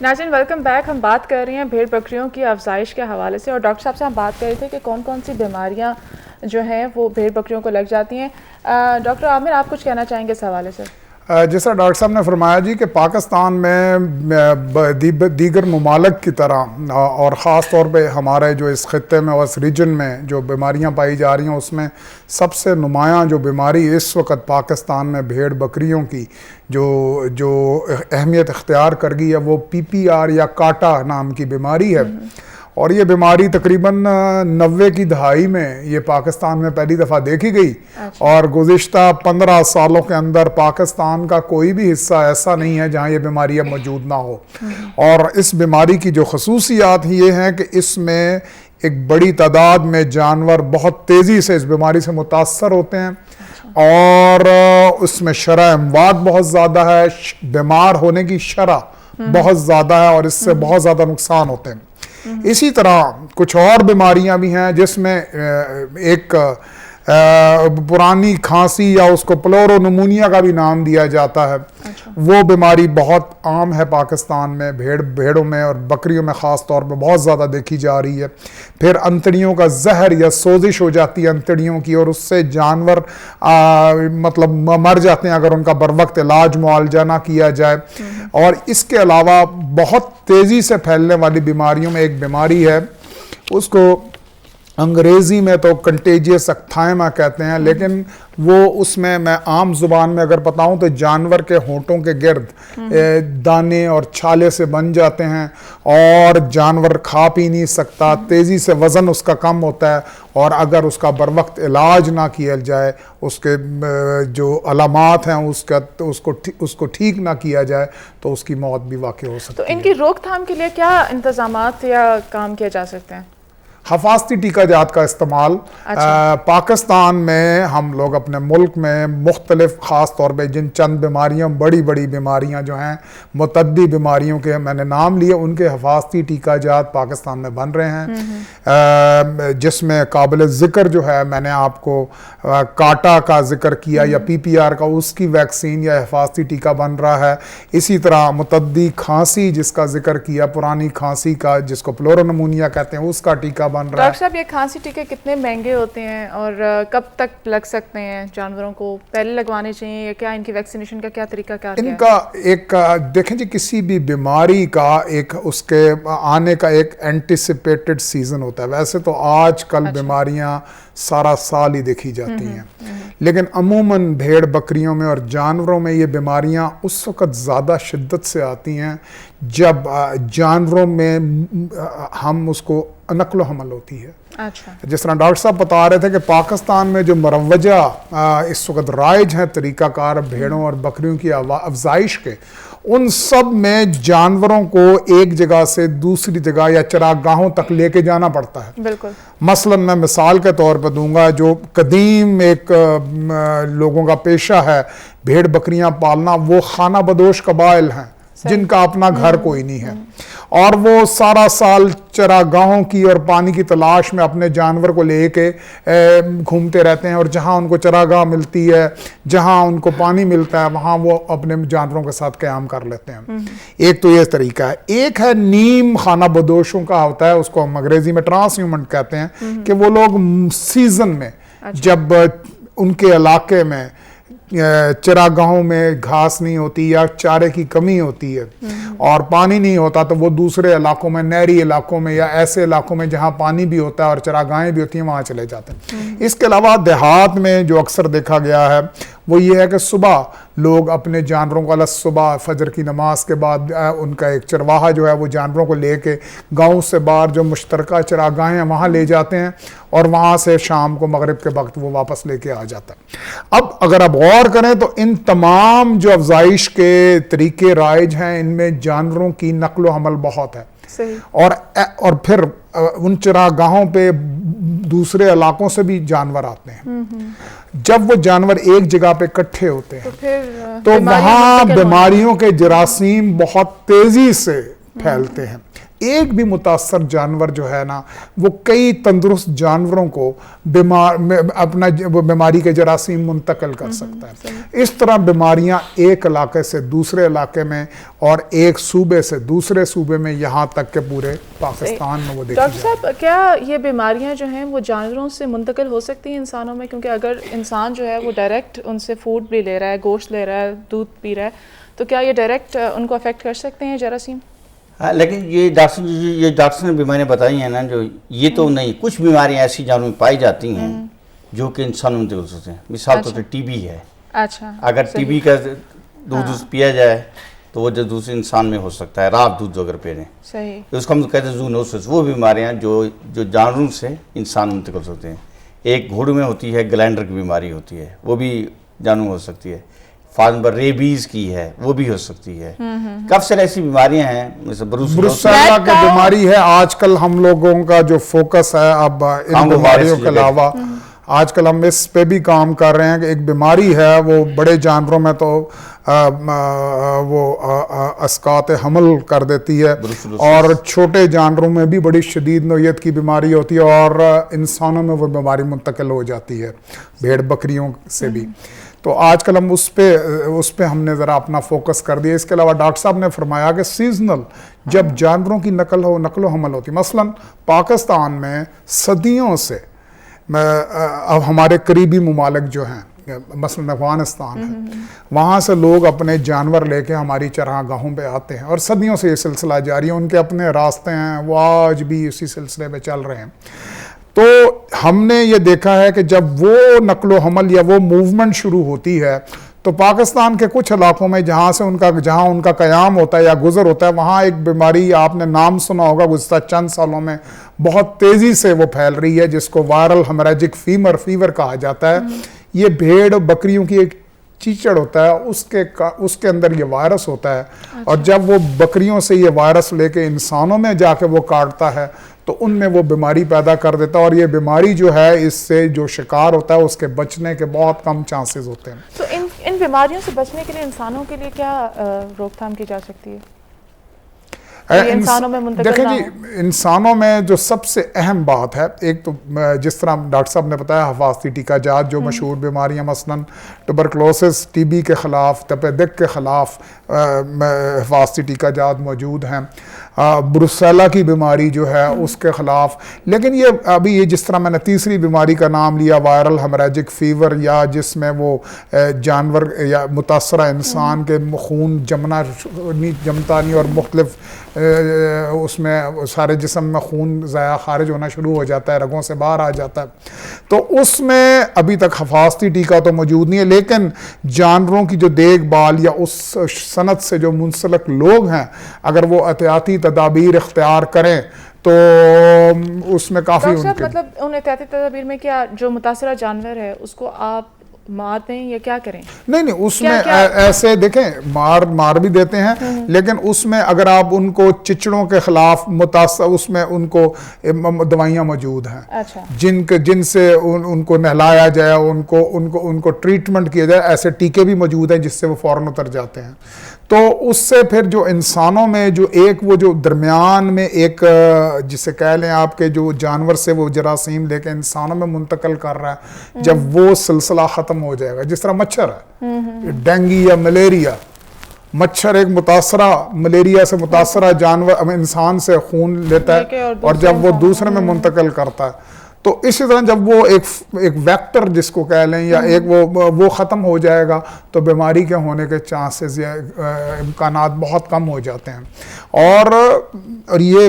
ناظرین welcome back. ہم بات کر رہے ہیں بھیڑ بکریوں کی افزائش کے حوالے سے, اور ڈاکٹر صاحب سے ہم بات کر رہے تھے کہ کون کون سی بیماریاں جو ہیں وہ بھیڑ بکریوں کو لگ جاتی ہیں. ڈاکٹر عامر, آپ کچھ کہنا چاہیں گے اس حوالے سے؟ جیسا ڈاکٹر صاحب نے فرمایا جی کہ پاکستان میں دیگر ممالک کی طرح اور خاص طور پہ ہمارے جو اس خطے میں اور اس ریجن میں جو بیماریاں پائی جا رہی ہیں اس میں سب سے نمایاں جو بیماری اس وقت پاکستان میں بھیڑ بکریوں کی جو اہمیت اختیار کر گئی ہے وہ PPR یا کاٹا نام کی بیماری ہے. اور یہ بیماری تقریباً 90 کی دہائی میں یہ پاکستان میں پہلی دفعہ دیکھی گئی. اور گزشتہ 15 سالوں کے اندر پاکستان کا کوئی بھی حصہ ایسا نہیں ہے جہاں یہ بیماری موجود نہ ہو. اور اس بیماری کی جو خصوصیات یہ ہیں کہ اس میں ایک بڑی تعداد میں جانور بہت تیزی سے اس بیماری سے متاثر ہوتے ہیں, اور اس میں شرح اموات بہت زیادہ ہے, بیمار ہونے کی شرح بہت زیادہ ہے, اور اس سے بہت زیادہ نقصان ہوتے ہیں. اسی طرح کچھ اور بیماریاں بھی ہیں جس میں ایک پرانی کھانسی یا اس کو پلورو نمونیا کا بھی نام دیا جاتا ہے. وہ بیماری بہت عام ہے پاکستان میں, بھیڑوں میں اور بکریوں میں خاص طور پہ بہت زیادہ دیکھی جا رہی ہے. پھر انتڑیوں کا زہر یا سوزش ہو جاتی ہے انتڑیوں کی, اور اس سے جانور مطلب مر جاتے ہیں اگر ان کا بروقت علاج معالجہ نہ کیا جائے. اور اس کے علاوہ بہت تیزی سے پھیلنے والی بیماریوں میں ایک بیماری ہے, اس کو انگریزی میں تو کنٹیجیس اکتھائما کہتے ہیں, لیکن وہ اس میں عام زبان میں اگر بتاؤں تو جانور کے ہونٹوں کے گرد دانے اور چھالے سے بن جاتے ہیں, اور جانور کھا پی نہیں سکتا, تیزی سے وزن اس کا کم ہوتا ہے, اور اگر اس کا بروقت علاج نہ کیا جائے, اس کے جو علامات ہیں اس کو ٹھیک نہ کیا جائے تو اس کی موت بھی واقع ہو سکتی ہے. تو ان کی روک تھام کے لیے کیا انتظامات یا کام کیے جا سکتے ہیں؟ حفاظتی ٹیکہ جات کا استعمال. پاکستان میں ہم لوگ اپنے ملک میں مختلف خاص طور پہ جن چند بیماریاں بڑی بیماریاں جو ہیں متعدی بیماریوں کے میں نے نام لیے, ان کے حفاظتی ٹیکہ جات پاکستان میں بن رہے ہیں, جس میں قابل ذکر جو ہے میں نے آپ کو کاٹا کا ذکر کیا یا PPR کا, اس کی ویکسین یا حفاظتی ٹیکہ بن رہا ہے. اسی طرح متعدی کھانسی جس کا ذکر کیا, پرانی کھانسی کا جس کو پلورو نمونیا کہتے ہیں, اس کا ٹیکہ بن رہا ہے. ڈاکٹر صاحب یہ کھانسی ٹیکے کتنے مہنگے ہوتے ہیں اور کب تک لگ سکتے ہیں؟ جانوروں کو پہلے لگوانے چاہیے یا کیا ان کی ویکسینیشن کا کیا طریقہ کار ہے؟ ان کا ایک دیکھیں جی, کسی بھی بیماری کا ایک اس کے آنے کا ایک اینٹیسپیٹڈ سیزن ہوتا ہے. ویسے تو آج کل بیماریاں سارا سال ہی دیکھی جاتی ہیں, لیکن عموماً بھیڑ بکریوں میں اور جانوروں میں یہ بیماریاں اس وقت زیادہ شدت سے آتی ہیں جب جانوروں میں ہم اس کو نقل و حمل ہوتی ہے. جس طرح ڈاکٹر صاحب بتا رہے تھے کہ پاکستان میں جو مروجہ اس وقت رائج ہیں طریقہ کار بھیڑوں اور بکریوں کی افزائش کے, ان سب میں جانوروں کو ایک جگہ سے دوسری جگہ یا چراگاہوں تک لے کے جانا پڑتا ہے. بالکل. مثلا میں مثال کے طور پہ دوں گا, جو قدیم ایک لوگوں کا پیشہ ہے بھیڑ بکریاں پالنا, وہ خانہ بدوش قبائل ہیں جن کا اپنا گھر کوئی نہیں ہے, اور وہ سارا سال چراگاہوں کی اور پانی کی تلاش میں اپنے جانور کو لے کے گھومتے رہتے ہیں, اور جہاں ان کو چراگاہ ملتی ہے, جہاں ان کو پانی ملتا ہے, وہاں وہ اپنے جانوروں کے ساتھ قیام کر لیتے ہیں. ایک تو یہ طریقہ ہے. ایک ہے نیم خانہ بدوشوں کا ہوتا ہے, اس کو ہم انگریزی میں ٹرانس ہیومن کہتے ہیں, کہ وہ لوگ سیزن میں جب ان کے علاقے میں چراگاہوں میں گھاس نہیں ہوتی یا چارے کی کمی ہوتی ہے اور پانی نہیں ہوتا, تو وہ دوسرے علاقوں میں, نہری علاقوں میں یا ایسے علاقوں میں جہاں پانی بھی ہوتا ہے اور چراگاہیں بھی ہوتی ہیں, وہاں چلے جاتے ہیں. اس کے علاوہ دیہات میں جو اکثر دیکھا گیا ہے وہ یہ ہے کہ صبح لوگ اپنے جانوروں کو صبح فجر کی نماز کے بعد ان کا ایک چرواہا جو ہے وہ جانوروں کو لے کے گاؤں سے باہر جو مشترکہ چراگاہیں ہیں وہاں لے جاتے ہیں, اور وہاں سے شام کو مغرب کے وقت وہ واپس لے کے آ جاتا ہے. اب اگر آپ غور کریں تو ان تمام جو افزائش کے طریقے رائج ہیں, ان میں جانوروں کی نقل و حمل بہت ہے. اور پھر ان چراگاہوں پہ دوسرے علاقوں سے بھی جانور آتے ہیں. جب وہ جانور ایک جگہ پہ اکٹھے ہوتے ہیں تو وہاں بیماریوں کے جراثیم بہت تیزی سے پھیلتے ہیں. ایک بھی متاثر جانور جو ہے نا وہ کئی تندرست جانوروں کو اپنا بیماری کے جراثیم منتقل کر سکتا ہے. اس طرح بیماریاں ایک علاقے سے دوسرے علاقے میں اور ایک صوبے سے دوسرے صوبے میں یہاں تک کہ پورے پاکستان میں وہ دیکھی ڈاکٹر صاحب کیا یہ بیماریاں جو ہیں وہ جانوروں سے منتقل ہو سکتی ہیں انسانوں میں؟ کیونکہ اگر انسان جو ہے وہ ڈائریکٹ ان سے فوڈ بھی لے رہا ہے، گوشت لے رہا ہے، دودھ پی رہا ہے، تو کیا یہ ڈائریکٹ ان کو افیکٹ کر سکتے ہیں جراثیم؟ لیکن یہ ڈاکٹر نے بیماریاں بتائی ہیں نا، جو یہ تو نہیں، کچھ بیماریاں ایسی جانوروں میں پائی جاتی ہیں جو کہ انسانوں میں منتقل ہوتے ہیں. مثال طور پر ٹی بی ہے. اچھا، اگر ٹی بی کا دودھ پیا جائے تو وہ جو دوسرے انسان میں ہو سکتا ہے، رات دودھ اگر پی رہے ہیں صحیح، اس کو ہم کہتے ہیں زوونوسس. وہ بیماریاں جو جانوروں سے انسان میں منتقل ہوتے ہیں. ایک گھوڑے میں ہوتی ہے گلینڈر کی بیماری ہوتی ہے، وہ بھی جانوروں میں ہو سکتی ہے. فارمر ریبیز کی ہے، وہ بھی ہو سکتی ہے. کافی سارے ایسی بیماریاں ہیں مثل بروسیلا کی بیماری ہے. آج کل ہم لوگوں کا جو فوکس ہے اب ان بیماریوں کے علاوہ آج کل ہم اس پہ بھی کام کر رہے ہیں کہ ایک بیماری ہے وہ بڑے جانوروں میں تو وہ اسقاط حمل کر دیتی ہے اور چھوٹے جانوروں میں بھی بڑی شدید نوعیت کی بیماری ہوتی ہے اور انسانوں میں وہ بیماری منتقل ہو جاتی ہے، بھیڑ بکریوں سے بھی. تو آج کل ہم اس پہ ہم نے ذرا اپنا فوکس کر دیا. اس کے علاوہ ڈاکٹر صاحب نے فرمایا کہ سیزنل جب جانوروں کی نقل و حمل ہوتی، مثلا پاکستان میں صدیوں سے اب ہمارے قریبی ممالک جو ہیں مثلا افغانستان ہے، وہاں سے لوگ اپنے جانور لے کے ہماری چراگاہوں پہ آتے ہیں اور صدیوں سے یہ سلسلہ جاری ہے. ان کے اپنے راستے ہیں، وہ آج بھی اسی سلسلے میں چل رہے ہیں. تو ہم نے یہ دیکھا ہے کہ جب وہ نقل و حمل یا وہ موومنٹ شروع ہوتی ہے تو پاکستان کے کچھ علاقوں میں جہاں ان کا قیام ہوتا ہے یا گزر ہوتا ہے، وہاں ایک بیماری آپ نے نام سنا ہوگا گزشتہ چند سالوں میں بہت تیزی سے وہ پھیل رہی ہے، جس کو وائرل ہیمریجک فیور کہا جاتا ہے. یہ بھیڑ بکریوں کی ایک چیچڑ ہوتا ہے، اس کے اندر یہ وائرس ہوتا ہے اور جب وہ بکریوں سے یہ وائرس لے کے انسانوں میں جا کے وہ کاٹتا ہے تو ان میں وہ بیماری پیدا کر دیتا ہے اور یہ بیماری جو ہے اس سے جو شکار ہوتا ہے اس کے بچنے کے بہت کم چانسز ہوتے ہیں. تو ان بیماریوں سے بچنے کے لیے انسانوں کے لیے کیا روک تھام کی جا سکتی ہے؟ انسانوں میں منتقل دیکھیں جی، انسانوں میں جو سب سے اہم بات ہے، ایک تو جس طرح ڈاکٹر صاحب نے بتایا حفاظتی ٹیکہ جات جو مشہور بیماریاں مثلا ٹوبرکلوسس، ٹی بی کے خلاف، تپ دق کے خلاف حفاظتی ٹیکہ جات موجود ہیں. بروسیلا کی بیماری جو ہے اس کے خلاف. لیکن یہ ابھی یہ جس طرح میں نے تیسری بیماری کا نام لیا وائرل ہیمریجک فیور، یا جس میں وہ جانور یا متاثرہ انسان کے خون جمتا نہیں اور مختلف اس میں سارے جسم میں خون ضائع خارج ہونا شروع ہو جاتا ہے، رگوں سے باہر آ جاتا ہے. تو اس میں ابھی تک حفاظتی ٹیکہ تو موجود نہیں ہے، لیکن جانوروں کی جو دیکھ بھال یا اس صنعت سے جو منسلک لوگ ہیں اگر وہ احتیاطی تدابیر اختیار کریں تو اس میں کافی مطلب ان احتیاطی تدابیر میں کیا جو متاثرہ جانور ہے اس کو آپ مار دیں یا کیا کریں؟ نہیں اس میں ایسے دیکھیں مار بھی دیتے ہیں، لیکن اس میں اگر آپ ان کو چچڑوں کے خلاف اس میں ان کو دوائیاں موجود ہیں جن سے ان کو نہلایا جائے، ان کو ٹریٹمنٹ کیا جائے. ایسے ٹیکے بھی موجود ہیں جس سے وہ فوراً اتر جاتے ہیں. تو اس سے پھر جو انسانوں میں وہ جو درمیان میں ایک جسے کہہ لیں آپ کے جو جانور سے وہ جراثیم لے کے انسانوں میں منتقل کر رہا ہے، جب وہ سلسلہ ختم ہو جائے گا، جس طرح مچھر ہے، ڈینگی یا ملیریا، مچھر ایک ملیریا سے متاثرہ جانور انسان سے خون لیتا ہے اور جب وہ دوسرے میں منتقل کرتا ہے تو اسی طرح جب وہ ایک ویکٹر جس کو کہہ لیں یا ایک وہ ختم ہو جائے گا تو بیماری کے ہونے کے چانسز یا امکانات بہت کم ہو جاتے ہیں. اور یہ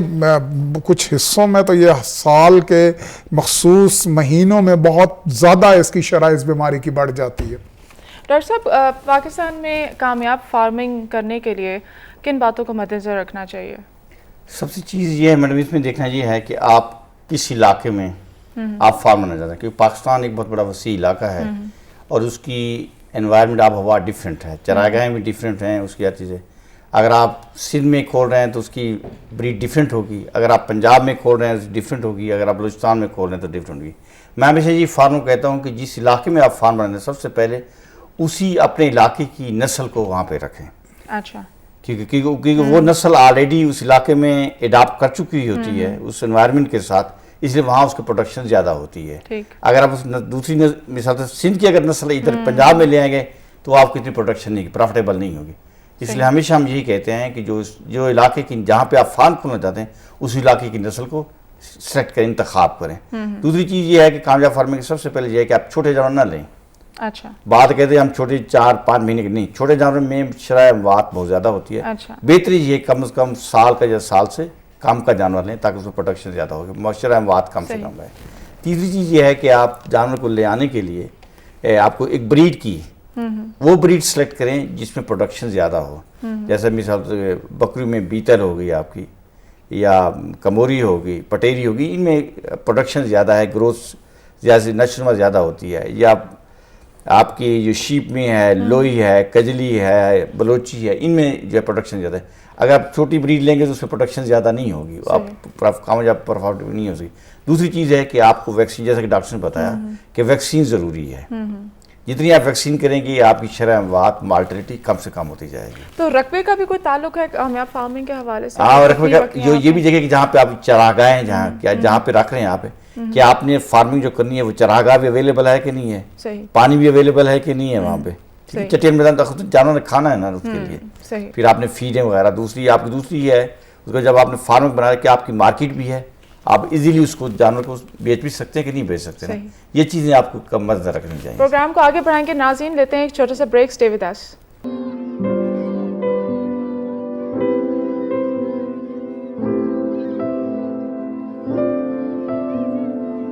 کچھ حصوں میں تو یہ سال کے مخصوص مہینوں میں بہت زیادہ اس کی شرح اس بیماری کی بڑھ جاتی ہے. ڈاکٹر صاحب، پاکستان میں کامیاب فارمنگ کرنے کے لیے کن باتوں کو مد نظر رکھنا چاہیے؟ سب سے چیز یہ ہے میڈم، اس میں دیکھنا یہ ہے کہ آپ کس علاقے میں آپ فارم بننا چاہتے ہیں، کیونکہ پاکستان ایک بہت بڑا وسیع علاقہ ہے اور اس کی انوائرمنٹ آب ہوا ڈیفرنٹ ہے، چراگاہیں بھی ڈیفرنٹ ہیں، اس کی ہر چیزیں. اگر آپ سندھ میں کھول رہے ہیں تو اس کی بریڈ ڈیفرنٹ ہوگی، اگر آپ پنجاب میں کھول رہے ہیں تو ڈیفرنٹ ہوگی، اگر آپ بلوچستان میں کھول رہے ہیں تو ڈیفرنٹ ہوگی. میں ہمیشہ یہ فارم کہتا ہوں کہ جس علاقے میں آپ فارم بناتے ہیں سب سے پہلے اسی اپنے علاقے کی نسل کو وہاں پہ رکھیں. اچھا. کیونکہ وہ نسل آلریڈی اس علاقے میں اڈاپٹ کر چکی ہوتی ہے اس انوائرمنٹ کے ساتھ، اس لیے وہاں اس کی پروڈکشن زیادہ ہوتی ہے. اگر آپ دوسری مثال سندھ کی اگر نسل ادھر پنجاب میں لے آئیں گے تو آپ کو اتنی پروڈکشن نہیں پروفٹیبل نہیں ہوگی. اس لیے ہمیشہ ہم یہی کہتے ہیں کہ جو علاقے کی جہاں پہ آپ فارم کھولنا چاہتے ہیں اس علاقے کی نسل کو سلیکٹ کریں، انتخاب کریں. دوسری چیز یہ ہے کہ کامیاب فارمنگ سب سے پہلے یہ ہے کہ آپ چھوٹے جانور نہ لیں. اچھا، بات کہتے ہیں ہم چھوٹے 4-5 مہینے کے نہیں، چھوٹے جانور میں شرح اموات بہت زیادہ ہوتی ہے. بہتری یہ کم از کم سال کا یا سال سے کم کا جانور لیں تاکہ اس میں پروڈکشن زیادہ ہوگی، شرح اموات کم سے کم ہے. تیسری چیز یہ ہے کہ آپ جانور کو لے آنے کے لیے آپ کو ایک بریڈ کی وہ بریڈ سلیکٹ کریں جس میں پروڈکشن زیادہ ہو. جیسے مثال بکری میں بیتل ہوگی آپ کی، یا کموری ہوگی، پٹیری ہوگی، ان میں پروڈکشن زیادہ ہے، گروتھ زیادہ نشوونما زیادہ ہوتی ہے. یا آپ کی جو شیپ میں ہے، لوئی ہے، کجلی ہے، بلوچی ہے، ان میں جو ہے پروڈکشن زیادہ ہے. اگر آپ چھوٹی بریڈ لیں گے تو اس میں پروڈکشن زیادہ نہیں ہوگی، آپ کامیاب پرفارم نہیں ہو سکتی. دوسری چیز ہے کہ آپ کو ویکسین، جیسا کہ ڈاکٹر نے بتایا کہ ویکسین ضروری ہے. جتنی آپ ویکسین کریں گی آپ کی شرح اموات مارٹیلٹی کم سے کم ہوتی جائے گی. تو رقبے کا بھی کوئی تعلق ہے کامیاب فارمنگ کے حوالے سے؟ ہاں، رقبے کا یہ بھی جگہ کہ جہاں پہ آپ چراگاہیں جہاں پہ رکھ رہے ہیں آپ کہ آپ نے فارمنگ جو کرنی ہے وہ چراگاہ بھی اویلیبل ہے کہ نہیں ہے، پانی بھی اویلیبل ہے کہ نہیں ہے وہاں پہ. چٹین میدان تک جانور نے کھانا ہے نا اس کے لیے، پھر آپ نے فیڈیں وغیرہ. دوسری آپ کی دوسری ہے اس کو جب آپ نے فارم بنایا کہ آپ کی مارکیٹ بھی ہے، آپ ایزیلی اس کو جانور کو بیچ بھی سکتے ہیں کہ نہیں بیچ سکتے ہیں. یہ چیزیں آپ کو مد نظر رکھنی چاہیے. پروگرام کو آگے بڑھائیں گے ناظرین، لیتے ہیں ایک چھوٹا سا بریک. Stay with us.